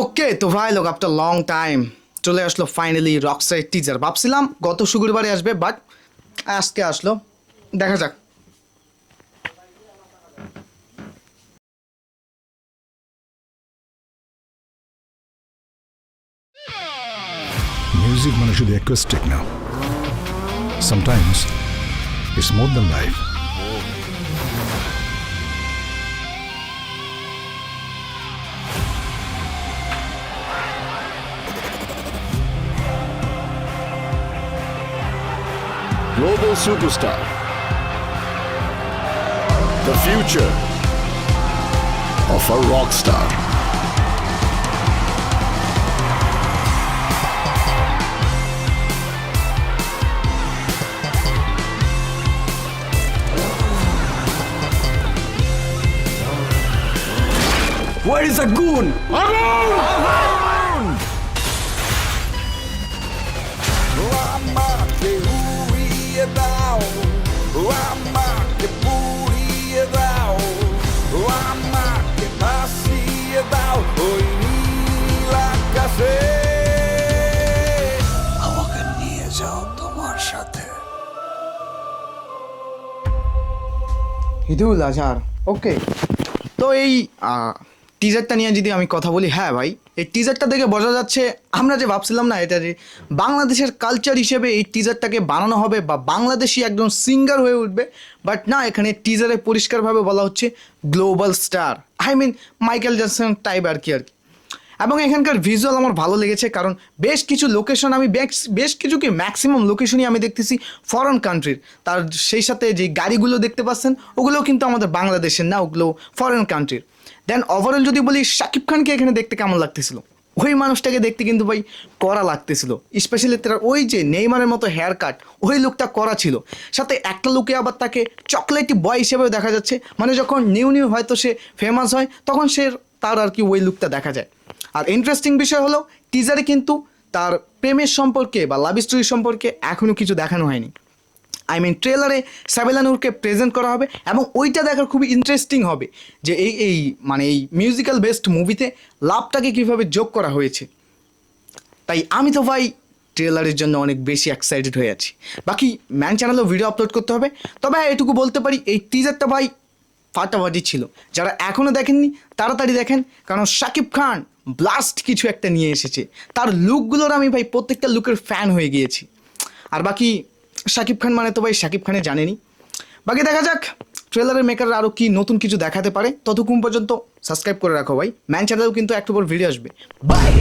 ওকে তো ভাই লোক আফটার লং টাইম চলে আসলো ফাইনালি রকস্টার টিজার। ভাবছিলাম গত শুক্রবারে আসবে, বাট আজকে আসলো। দেখা যাক। Music মানে শুধু অ্যাকোস্টিক না, sometimes it's more than life. Global superstar. The future of a rock star. Where is the goon? আমাকে নিয়ে যাও তোমার সাথে। ঈদুল আজহার। ওকে তো এই টিজারটা নিয়ে যদি আমি কথা বলি, হ্যাঁ ভাই, এই টিজারটা দেখে বোঝা যাচ্ছে আমরা যে ভাবছিলাম না এটা যে বাংলাদেশের কালচার হিসেবে এই টিজারটাকে বানানো হবে বা বাংলাদেশি একজন সিঙ্গার হয়ে উঠবে, বাট না, এখানে টিজারে পরিষ্কারভাবে বলা হচ্ছে global star, I mean Michael Jackson type আর কি। এবং এখানকার ভিজুয়াল আমার ভালো লেগেছে, কারণ বেশ কিছু লোকেশন আমি বেশ কিছু কি ম্যাক্সিমাম লোকেশনই আমি দেখতেছি ফরেন কান্ট্রির। তার সেই সাথে যে গাড়িগুলো দেখতে পাচ্ছেন ওগুলোও কিন্তু আমাদের বাংলাদেশের না, ওগুলো ফরেন কান্ট্রির। দেন ওভারঅল যদি বলি শাকিব খানকে এখানে দেখতে কেমন লাগতেছিল, ওই মানুষটাকে দেখতে কিন্তু ভাই করা লাগতেছিল। স্পেশালি তার ওই যে নেইমারের মতো হেয়ার কাট, ওই লুকটা করা ছিল। সাথে একটা লুকে আবার তাকে চকলেটি বয় হিসেবেও দেখা যাচ্ছে, মানে যখন নিউ হয়তো সে ফেমাস হয় তখন সে তার আর কি ওই লুকটা দেখা যায়। আর ইন্টারেস্টিং বিষয় হলো টিজারে কিন্তু তার প্রেমের সম্পর্কে বা লাভ স্টোরি সম্পর্কে এখনও কিছু দেখানো হয়নি। আই মিন ট্রেলারে সাবিলা নূরকে প্রেজেন্ট করা হবে এবং ওইটা দেখার খুবই ইন্টারেস্টিং হবে যে এই মানে এই মিউজিক্যাল বেসড মুভিতে লাভটাকে কীভাবে যোগ করা হয়েছে। তাই আমি তো ভাই ট্রেলারের জন্য অনেক বেশি এক্সাইটেড হয়ে আছি। বাকি ম্যান চ্যানেলেও ভিডিও আপলোড করতে হবে। তবে হ্যাঁ, এটুকু বলতে পারি এই টিজারটা ভাই ফাটাফাটি ছিল। যারা এখনও দেখেননি তাড়াতাড়ি দেখেন, কারণ শাকিব খান ব্লাস্ট কিছু একটা নিয়ে এসেছে। তার লুকগুলোর আমি ভাই প্রত্যেকটা লুকের ফ্যান হয়ে গিয়েছি। আর বাকি শাকিব খান মানে তো ভাই শাকিব খানে জানেনি। বাকি দেখা যাক ট্রেলারের মেকাররা আরও কি নতুন কিছু দেখাতে পারে। ততক্ষণ পর্যন্ত সাবস্ক্রাইব করে রাখো ভাই। ম্যান চ্যানেলেও কিন্তু একটু পর ভিডিও আসবে। বাই।